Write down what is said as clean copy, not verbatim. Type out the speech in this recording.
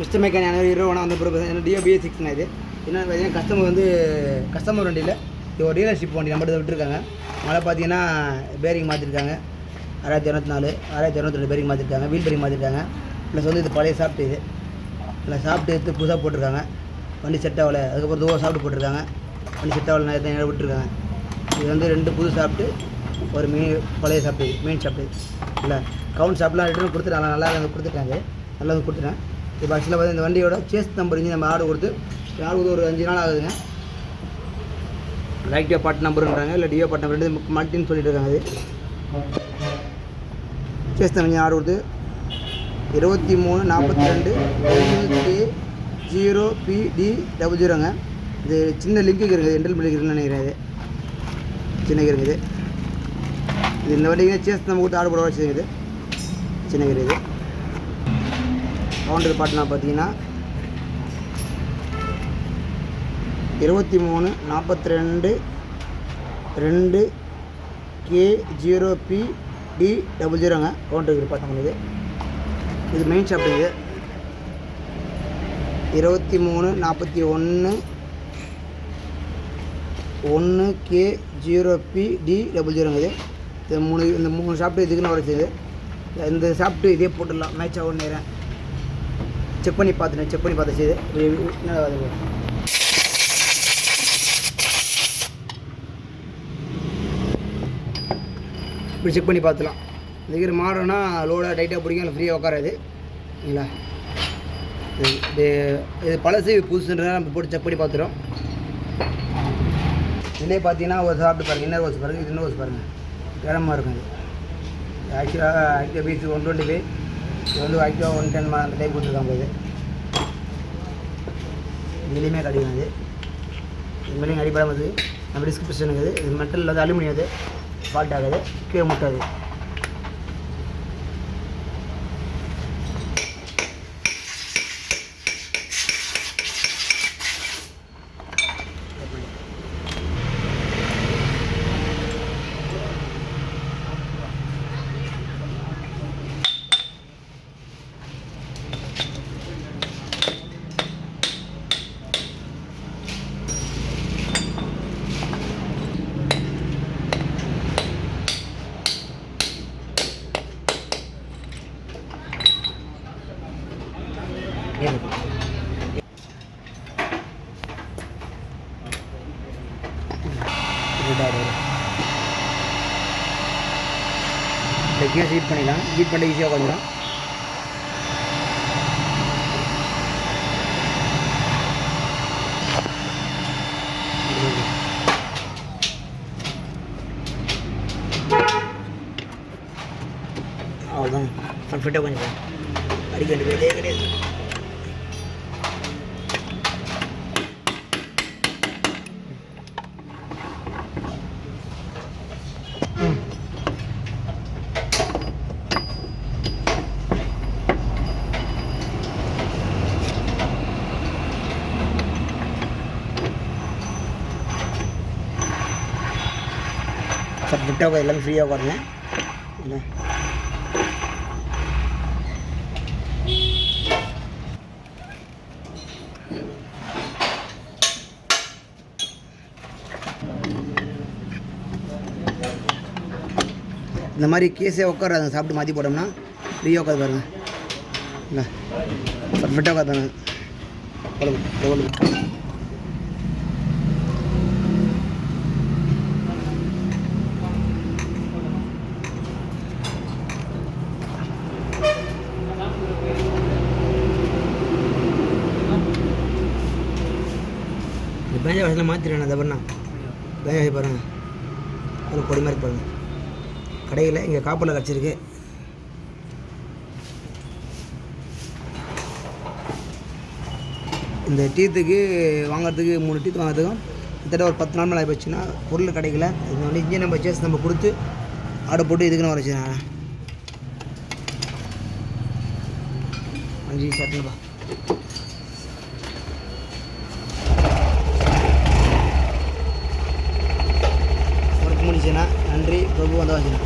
Mister mechanic 20 அந்த பிறகு deo BS6 இது என்ன பார்த்தீங்கன்னா கஸ்டமர் வண்டியில் இது ஒரு டீலர்ஷிப் வண்டி நம்மகிட்ட விட்டுருக்காங்க. மழை பார்த்தீங்கன்னா பேரிங் மாற்றிருக்காங்க. 1204 1202 பேரிங் மாற்றிருக்காங்க. வீல் பேரிங் மாற்றிருக்காங்க. ப்ளஸ் வந்து இது பழைய சாப்பிட்டு இது இல்லை சாப்பிட்டு எடுத்து புதுசாக போட்டிருக்காங்க. வண்டி செட் ஆகலை. அதுக்கப்புறம் தூரம் சாப்பிட்டு போட்டிருக்காங்க. வண்டி செட் ஆகலை நேரம் விட்டுருக்காங்க. இது வந்து 2 புது சாப்பிட்டு ஒரு பழைய சாப்பிட்டு மெயின் சாப்பிட்டு இல்லை கவுண்ட் சாப்பிட்லாம் ரிட்டர்ன் கொடுத்துட்டு நல்லா கொடுத்துட்டாங்க. நல்லா கொடுத்துட்டேன். இப்போ ஆக்சுவலாக பார்த்து இந்த வண்டியோட சேஸ் நம்பர் இங்கே நம்ம ஆர்டர் கொடுத்து ஒரு 5 நாள் ஆகுதுங்க. ரைட்டியோ பார்ட் நம்பருன்றாங்க இல்லை டியோ பார்ட் நம்பர் 2 மல்ட்டின்னு சொல்லிட்டு இருக்காங்க. அது சேஸ் நம்பர் ஆர்டர் கொடுத்து 2342 0PD00ங்க. இது சின்ன லிங்க்கு இருக்குது. என்டல் பில்லிங் இருக்குன்னு நினைக்கிறேன். இது சின்ன இருக்குது. இது இந்த வண்டிங்க சேஸ் நம்ம கொடுத்து ஆர்டர் போட வச்சுருக்குது. சின்ன இருக்குது. கவுண்டர் பார்ட்லாம் பார்த்தீங்கன்னா 2342 2K0PD00ங்க. கவுண்டர் இருக்குது பார்த்தோம். இது மெயின் ஷாப். இது 2341 1K0PD00ங்க. இது இந்த 3 ஷாப்ட்டு இதுக்குன்னு வர செய்யுது. இந்த ஷாப்ட்டு இதே போட்டுடலாம். மேட்ச் ஆகும் நேரம் செக் பண்ணி பார்த்து செய்யுது. இப்படி செக் பண்ணி பார்த்துலாம். இதுக்கு மாடனா லோடாக டைட்டாக பிடிக்கும். இல்லை ஃப்ரீயாக உட்காராது இல்லைங்களா. இது பழசு புதுசுன்றதை நம்ம போட்டு செக் பண்ணி பார்த்துறோம். இதிலே பார்த்தீங்கன்னா ஒரு சாப்பிட்டு பாருங்கள். இன்னொரு ஓஸ் பாருங்கள். இது இன்னொரு ஓஸ் பாருங்கள். கேரமாக இருக்கும். இது ஆக்சுவலாக ஆக்டிவா BS 125 இது வந்து ஆக்டிவா 110 அந்த டைப் கொடுத்துருக்காங்க. இது இதுலேயுமே கிடைக்கும். இது இதுமாதிரி அடிப்படாமல் நம்ம டிஸ்கிரிப்ஷன் இருக்குது. இது மெட்டல் இல்லாத அலுமினியம். அது ஃபால்ட் ஆகாது. கீழே முட்டாது. கேஸ் ஹீட் பண்ணிடலாம். ஹீட் பண்ணி ஈஸியாக உட்காந்துடும். அவ்வளோதான். கம்ஃபர்ட்டாக கொஞ்சம் அடிக்க வேண்டியதே கிடையாது. பர்ஃபெக்டாக எல்லாமே ஃப்ரீயாக உட்காருங்க. இல்லை இந்த மாதிரி கேஸே உட்காராதுங்க. சாப்பிட்டு மாற்றி போட்டோம்னா ஃப்ரீயாக உட்காந்து பாருங்க. இல்லை பர்ஃபெக்டாக உட்காந்தாங்க. பேஞ்சா வசதியில் மாற்றிடுவேன். அதை பண்ணா பேஞ்சா பாருங்கள். ஒரு பொடி மாதிரி பாருங்கள். கடையில் இங்கே காப்பரில் கிடச்சிருக்கு. இந்த டீத்துக்கு வாங்கிறதுக்கு 3 டீத்து வாங்கிறதுக்கும் கிட்டத்தட்ட ஒரு 10 நாள் மேலே ஆகி போச்சுன்னா பொருள் கிடைக்கல. இது வந்து இங்கே நம்ம சேஸ் நம்ம கொடுத்து ஆர்டர் போட்டு இதுக்குன்னு வரச்சு. 5 சட்டுப்பா. ஒர்க் முடிச்சுன்னா நன்றி பிரபு வந்தவாச்சுண்ணா.